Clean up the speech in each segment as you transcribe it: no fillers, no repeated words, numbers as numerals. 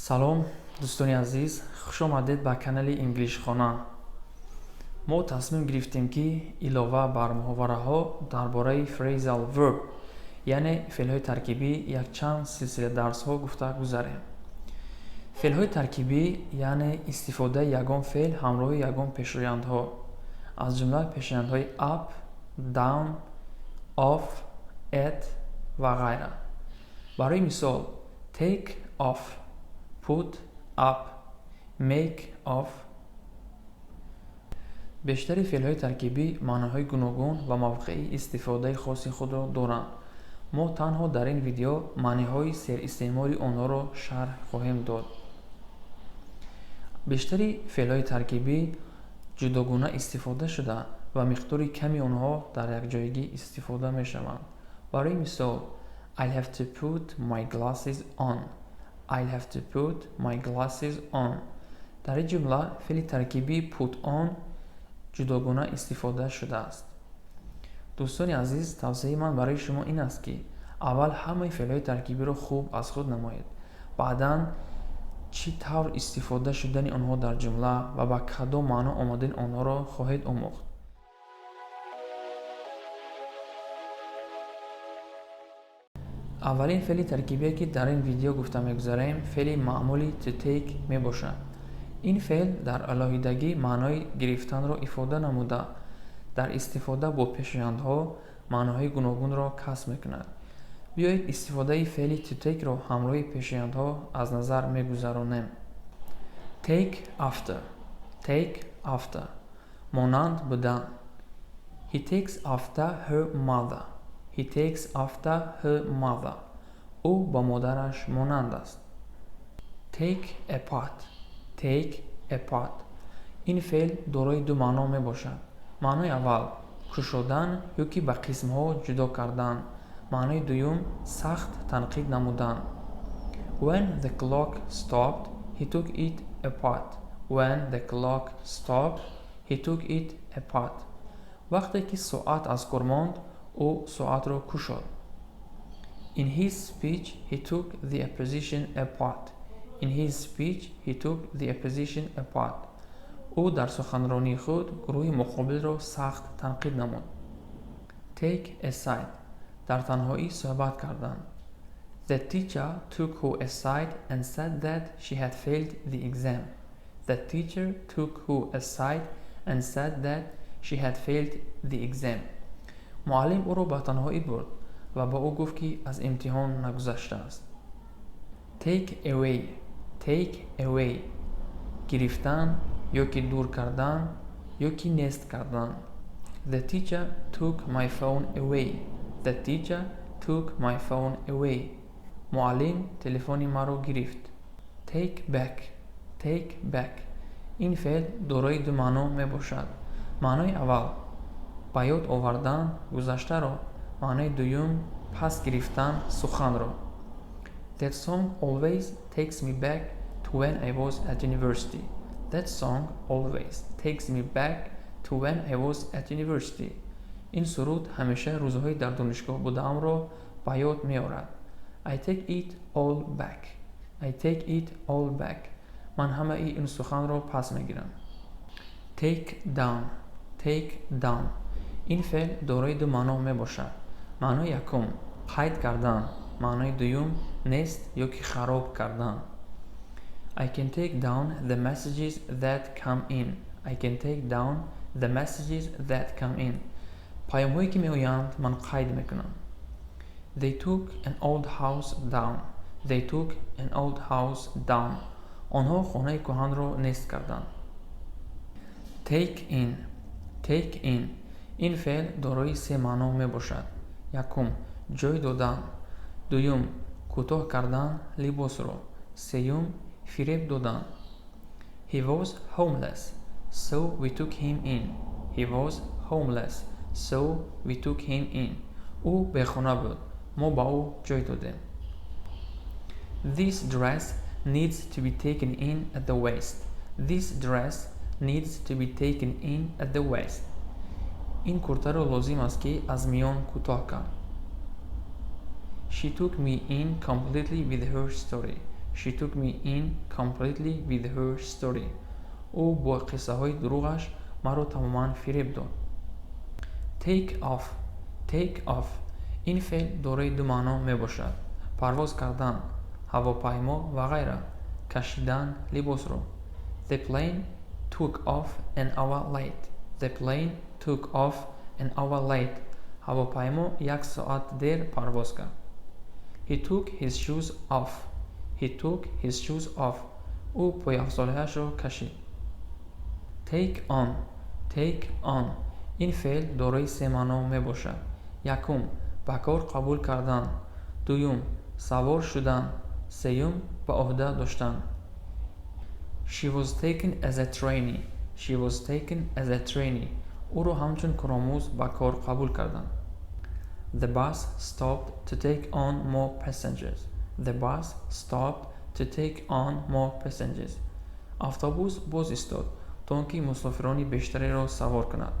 салом дӯстони азиз, хуш омадед ба канали инглишхона. мо тасмим гирифтем ки илова бар муҳовараҳо дар бораи phrasal verb яъне феълҳои таркибӣ якчанд силсила дарсҳо гуфта гузарем. феълҳои таркибӣ яъне истифодаи ягон феъл ҳамроҳи ягон пешояндҳо, аз ҷумла пешояндҳои up, down, off, at ва ғайра. барои мисол take off, put up, make off. бештари феълҳои таркибӣ маъноҳои гуногун ва мавқеи истифодаи хоси худро доранд. мо танҳо дар ин видео маъниҳои серистеъмоли онҳоро шарҳ хоҳем дод. бештари феълҳои таркибӣ ҷудогуна истифода шуда ва миқдори ками онҳо дар якҷоягӣ истифода мешаванд. барои мисол I'll have to put my glasses on. I'll have to put my glasses on. дар ин ҷумла феъли таркибӣ put on ҷудогуна истифода шудааст. дӯстони азиз, тавсеяи ман барои шумо ин аст ки аввал ҳамаи феълҳои таркибиро хуб аз худ намоед, баъдан чӣ тавр истифода шудани онҳо дар ҷумла ва ба кадом маъно омадани онҳоро хоҳед омӯхт. аввалин феъли таркибие ки дар ин видео гуфта мегузарем феъли маъмули to take мебошад. ин феъл дар алоҳидагӣ маънои гирифтанро ифода намуда, дар истифода бо пешояндҳо маъноҳои гуногунро касб мекунад. биёед истифодаи феъли to take-ро ҳамроҳи пешояндҳо аз назар мегузаронем. take after монанд будан. He takes after her mother. He takes after her mother. ӯ ба модараш монанд аст. take apart. ин феъл дорои ду маъно мебошад. маънои аввал кушодан ё ки ба қисмҳо ҷудо кардан. маънои дуюм сахт танқид намудан. When the clock stopped, he took it apart. When the clock stopped, he took it apart. вақте ки соат аз кор монд, ӯ соатро кушод. In his speech, he took the opposition apart. In his speech, he took the opposition apart. ӯ дар суханронии худ гурӯҳи муқобилро сахт танқид намуд. Take aside. дар танҳоӣ суҳбат кардан. The teacher took her aside and said that she had failed the exam. The teacher took her aside and said that she had failed the exam. муаллим ӯро ба танҳоӣ бурд ва ба ӯ гуфт ки аз имтиҳон нагузаштааст. Take away. гирифтан ё ки дур кардан ё ки нест кардан. The teacher took my phone away. The teacher took my phone away. муаллим телефони маро гирифт. Take back. ин феъл дорои ду маъно мебошад. маънои аввал ба ёд овардан гузаштаро, маънои дуюм пас гирифтан суханро. That song always takes me back to when I was at university. That song always takes me back to when I was at university. ин суруд ҳамеша рӯзҳои дар донишгоҳ будаамро ба ёд меорад. I take it all back. ман ҳамаи ин суханро пас мегирам. Take down. ин феъл дорои ду маъно мебошад. маънои якум қайд кардан, маънои дуюм нест ё ки хароб кардан. I can take down the messages that come in. I can take down the messages that come in. паёмҳое ки меоянд ман қайд мекунам. They took an old house down. онҳо хонаи кӯҳанро нест карданд. Take in. ин феъл дорои се маъно мебошад. якум ҷой додан, дуюм кӯтоҳ кардан либосро, сеюм фиреб додан. He was homeless, so we took him in. ӯ бехона буд, мо ба ӯ ҷой додем. This dress needs to be taken in at the waist. ин куртаро лозим аст ки аз миён кӯтоҳ кард. She took me in completely with her story. She took me in completely with her story. او با قصه های دروغش مرا تماما فریب داد. Take off. Take off. این فعل دارای دو معنا می باشد. پرواز کردن، هواپیما و غیره. کشیدن لباس رو. The plane took off an hour late. The plane took off an hour late. هواپیما 1 ساعت دیر پرواز کرد. He took his shoes off. He took his shoes off. او پای افزارهایش را کشید. Take on. Take on. این فعل دارای سه معنا می باشد. یکم، به کار قبول کردن. دوم، سوار شدن. سوم، به عهده داشتن. She was taken as a trainee. She was taken as a trainee. او را همچون کارآموز به کار قبول کردند. The bus stopped to take on more passengers. The bus stopped to take on more passengers. اتوبوس باز ایستاد تا آنکه مسافران بیشتری را سوار کند.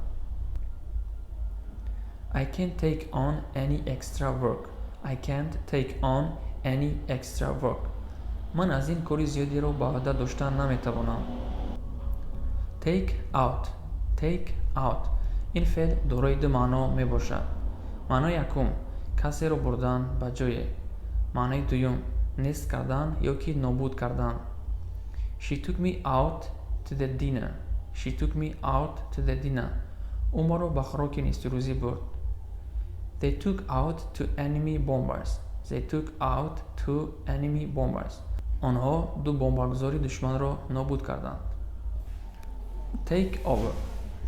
I can't take on any extra work. I can't take on any extra work. من از این کاری زیادی را به عهده داشتن نمیتوانم. Take out. Take out. این فعل دارای دو معنا می باشد. معنای یکم، کسی را بردن به جای. معنای دوم، نیست کردن یا که نابود کردن. She took me out to the dinner. She took me out to the dinner. او ما را به خوراک نیستی روزی برد. They took out two enemy bombers. They took out two enemy bombers. آنها دو بمبارگزاری دشمن را نابود کردند. Take over.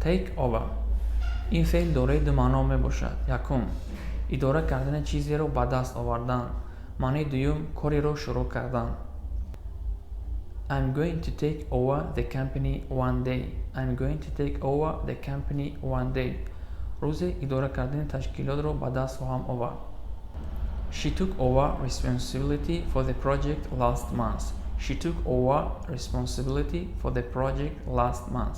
Take over. این فعل دارای دو معنا می باشد. یکم، اداره کردن چیزی را به دست آوردن. معنی دوم، کاری را شروع کردن. I'm going to take over the company one day. I'm going to take over the company one day. روز اداره کردن تشکیلات را به دست خواهم آورد. She took over responsibility for the project last month. She took over responsibility for the project last month.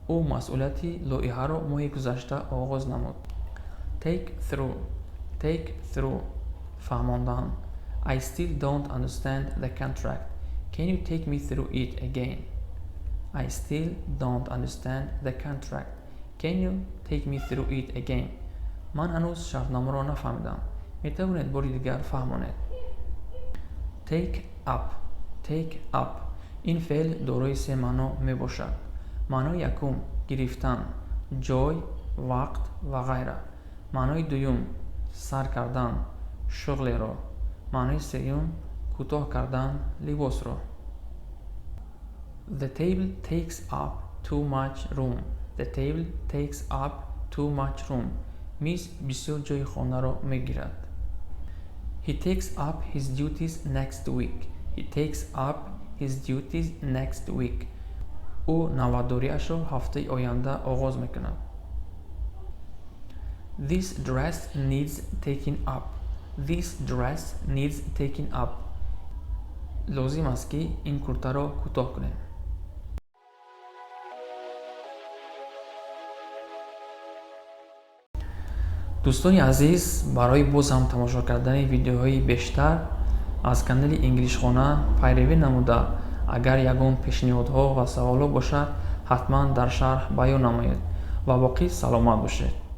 او مسئولیتی لایحه را ماه گذشته آغاز نمود. Take through. Take through. فهماندن. I still don't understand the contract. Can you take me through it again? I still don't understand the contract. Can you take me through it again? من هنوز شرطنامه را نفهمیدم. می توانید باری دیگر فهمانید. Take up. Take up. این فعل دارای سه معنا می باشد. معنای یکم، گرفتن، جای، وقت و غیره. معنای دوم، سر کردن، شغل را. معنای سوم، کوتاه کردن لباس را. The table takes up too much room. The table takes up too much room. میز بسیار جای خانه را میگیرد. He takes up his duties next week. He takes up his duties next week. او نواداریش را هفته آینده آغاز میکند. This dress needs taking up. This dress needs taking up. لازم است که این کرته را کوتاه کنیم. دوستان عزیز، برای باز هم تماشا کردن ویدیوهای بیشتر از کانال انگلیش خانه پیروی نموده، اگر یگان پیشنهادها و سوالات باشد حتما در شرح بیان نمایید و باقی سلامت باشید.